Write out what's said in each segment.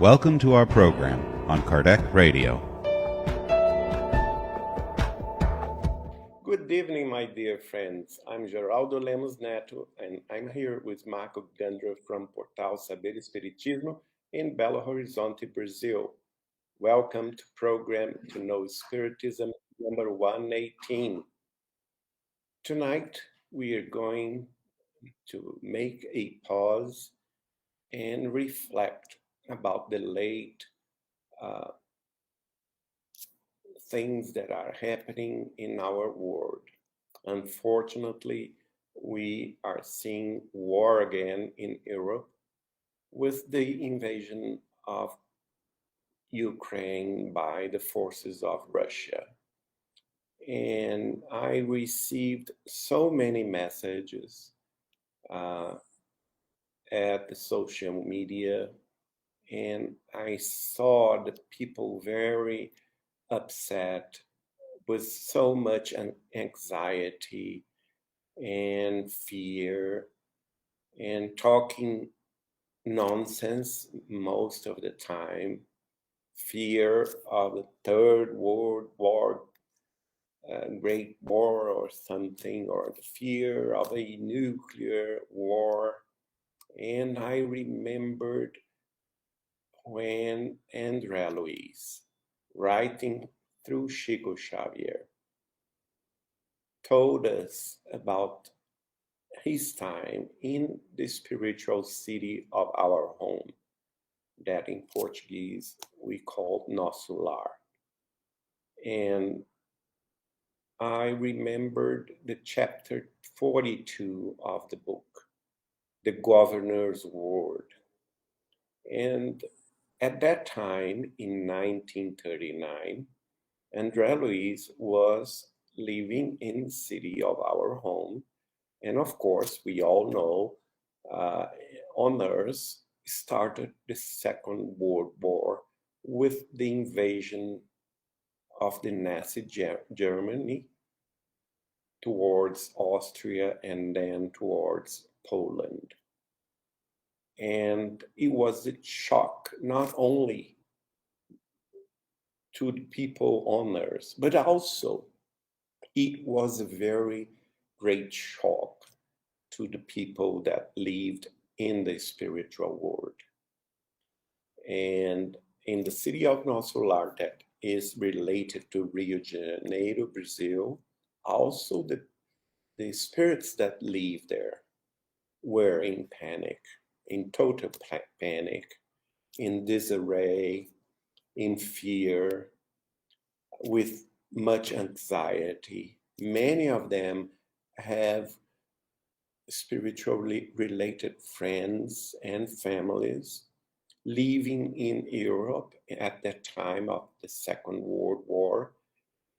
Welcome to our program on Kardec Radio. Good evening, my dear friends. I'm Geraldo Lemos Neto, and I'm here with Marco Gandra from Portal Saber Spiritismo in Belo Horizonte, Brazil. Welcome to program To Know Spiritism number 118. Tonight, we are going to make a pause and reflect about the late things that are happening in our world. Unfortunately, we are seeing war again in Europe with the invasion of Ukraine by the forces of Russia. And I received so many messages at the social media, and I saw the people very upset with so much anxiety and fear and talking nonsense most of the time. Fear of the Third World War, Great War or something, or the fear of a nuclear war. And I remembered when André Luiz, writing through Chico Xavier, told us about his time in the spiritual city of our home, that in Portuguese we call Nosso Lar. And I remembered the chapter 42 of the book, The Governor's Word. And at that time, in 1939, André Luiz was living in the city of our home. And of course, we all know on Earth started the Second World War with the invasion of the Nazi Germany towards Austria and then towards Poland. And it was a shock, not only to the people on Earth, but also it was a very great shock to the people that lived in the spiritual world. And in the city of Nosso Lar, that is related to Rio de Janeiro, Brazil, also the spirits that live there were in panic, in total panic, in disarray, in fear, with much anxiety. Many of them have spiritually related friends and families living in Europe at the time of the Second World War.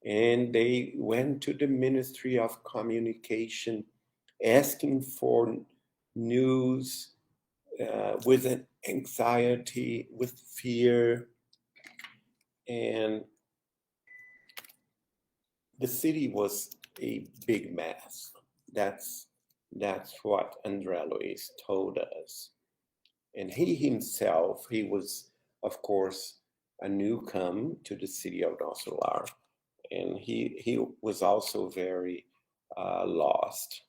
And they went to the Ministry of Communication asking for news with an anxiety, with fear. And the city was a big mess. That's what André Luiz told us. And he himself, he was, of course, a newcomer to the city of Nosso Lar. And he was also very lost.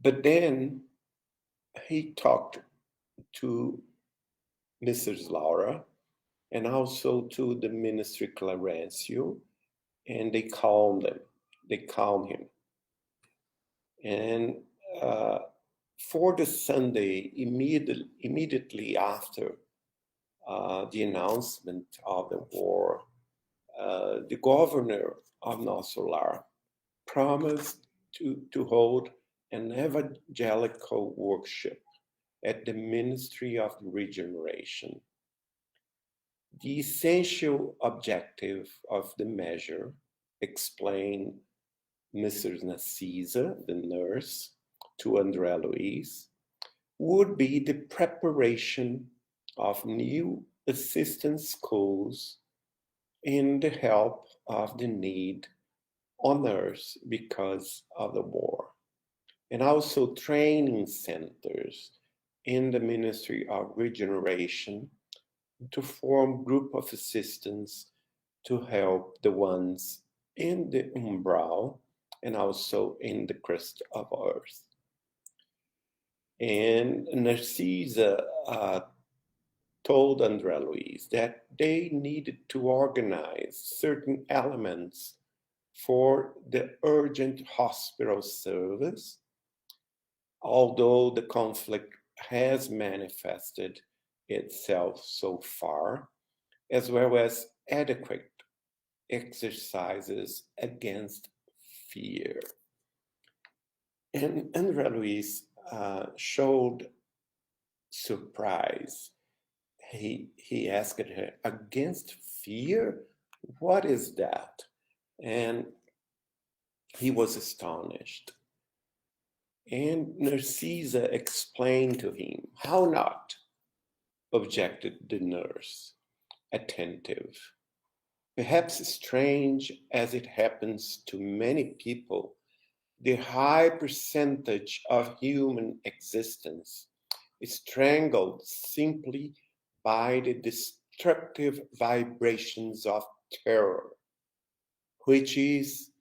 But then he talked to Mrs. Laura and also to the Ministry Clarencio, and they calmed him. And for the Sunday, immediately after the announcement of the war, the governor of Nosso Lar promised to hold an evangelical workshop at the Ministry of Regeneration. The essential objective of the measure, explained Mrs. Narcisa, the nurse, to André Luiz, would be the preparation of new assistance schools in the help of the need on Earth because of the war, and also training centers in the Ministry of Regeneration to form group of assistance to help the ones in the umbral and also in the crust of earth. And Narcisa told André Luiz that they needed to organize certain elements for the urgent hospital service, although the conflict has manifested itself so far, as well as adequate exercises against fear. And André Luiz showed surprise. He asked her, against fear? What is that? And he was astonished. And Narcisa explained to him, how not? Objected the nurse, attentive. Perhaps strange as it happens to many people, the high percentage of human existence is strangled simply by the destructive vibrations of terror, which is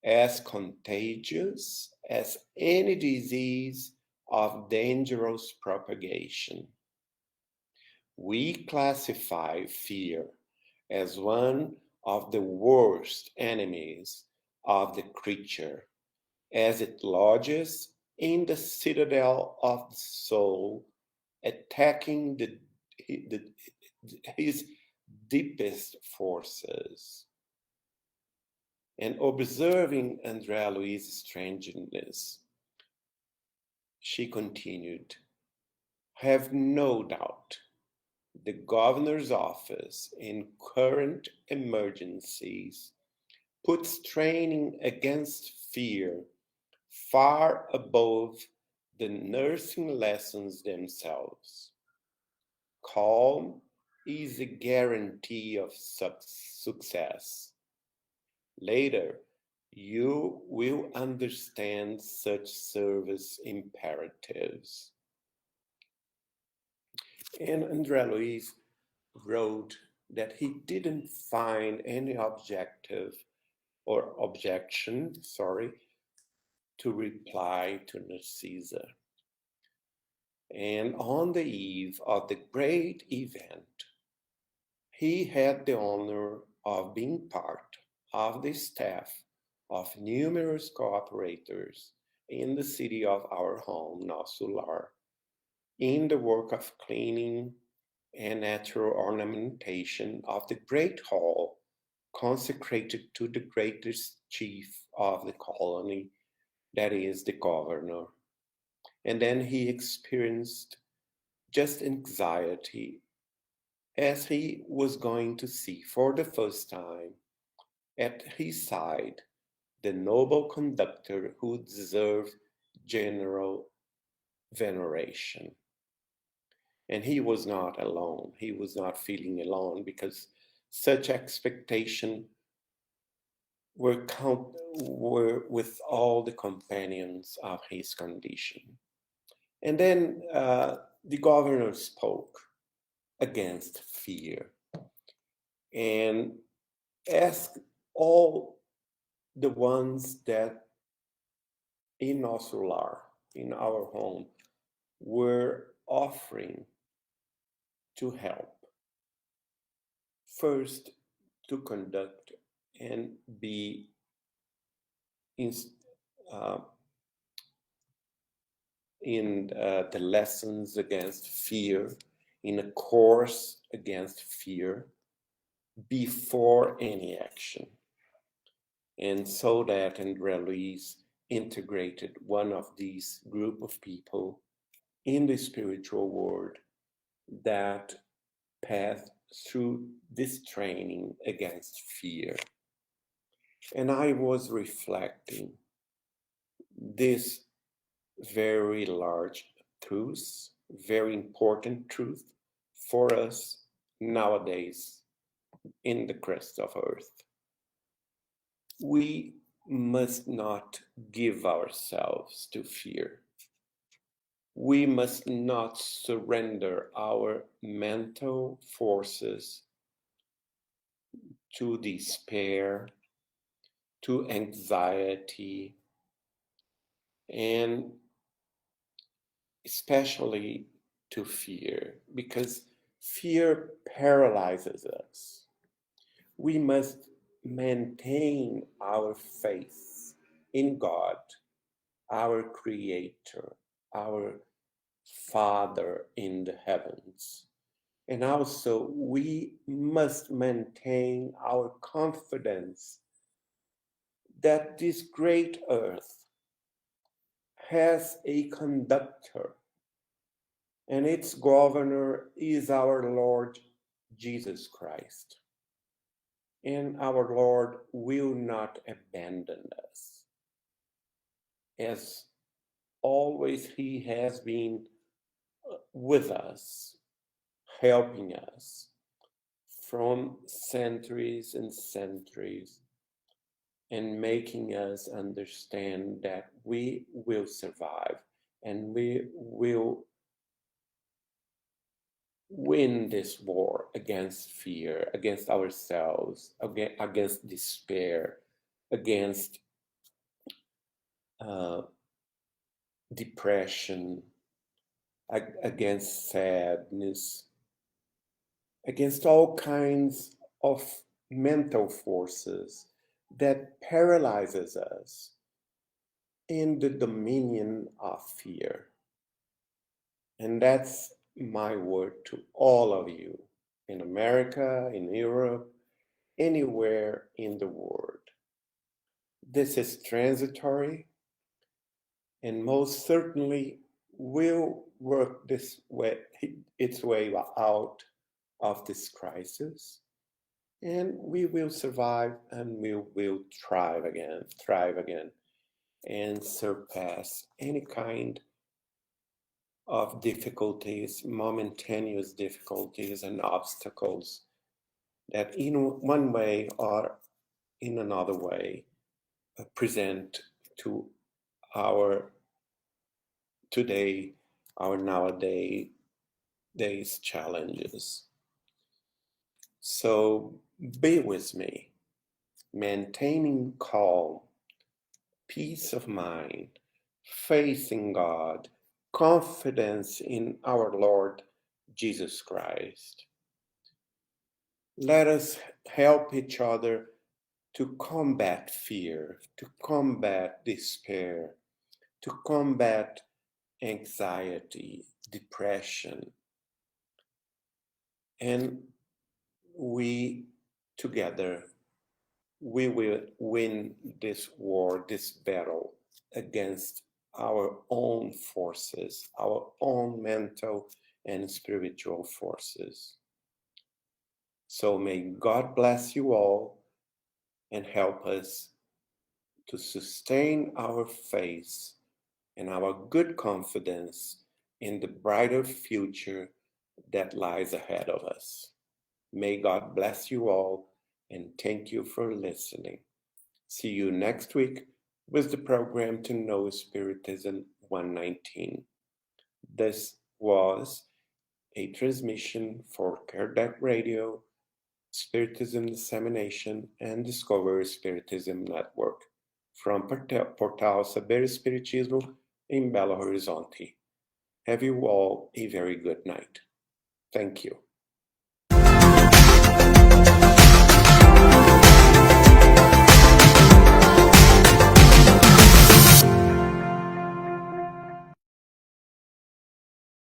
as contagious as any disease of dangerous propagation. We classify fear as one of the worst enemies of the creature, as it lodges in the citadel of the soul, attacking his deepest forces. And observing Andrea Luiz's strangeness, she continued, have no doubt the governor's office in current emergencies puts training against fear far above the nursing lessons themselves. Calm is a guarantee of success. Later, you will understand such service imperatives. And André Luiz wrote that he didn't find any objection to reply to Narcisa. And on the eve of the great event, he had the honor of being part of the staff of numerous cooperators in the city of our home, Nosso Lar, in the work of cleaning and natural ornamentation of the great hall consecrated to the greatest chief of the colony, that is the governor. And then he experienced just anxiety as he was going to see for the first time at his side the noble conductor who deserved general veneration. And he was not alone. He was not feeling alone because such expectation were with all the companions of his condition. And then the governor spoke against fear and asked all the ones that in Nosso Lar, in our home, were offering to help. First, to conduct and be in the lessons against fear, in a course against fear, before any action. And so that André Luiz integrated one of these group of people in the spiritual world that passed through this training against fear. And I was reflecting this very large truth, very important truth for us nowadays in the crust of earth. We must not give ourselves to fear. we must not surrender our mental forces to despair, to anxiety, and especially to fear, because fear paralyzes us. We must maintain our faith in God, our Creator, our Father in the heavens. And also, we must maintain our confidence that this great earth has a conductor, and its governor is our Lord Jesus Christ. And our Lord will not abandon us. As always, He has been with us, helping us from centuries and centuries, and making us understand that we will survive and we will win this war against fear, against ourselves, against despair, against depression, against sadness, against all kinds of mental forces that paralyzes us in the dominion of fear. And that's my word to all of you in America, in Europe, anywhere in the world. This is transitory and most certainly will work its way out of this crisis, and we will survive and we will thrive again, and surpass any kind of difficulties, momentaneous difficulties and obstacles that in one way or in another way present to our today, our nowadays challenges. So be with me, maintaining calm, peace of mind, faith in God, confidence in our Lord Jesus Christ. Let us help each other to combat fear, to combat despair, to combat anxiety, depression. And we together, we will win this war, this battle against our own forces, our own mental and spiritual forces. So may God bless you all and help us to sustain our faith and our good confidence in the brighter future that lies ahead of us. May God bless you all, and thank you for listening. See you next week with the program To Know Spiritism 119. This was a transmission for Kardec Radio, Spiritism Dissemination and Discovery Spiritism Network from Portal Saber Espiritismo in Belo Horizonte. Have you all a very good night. Thank you.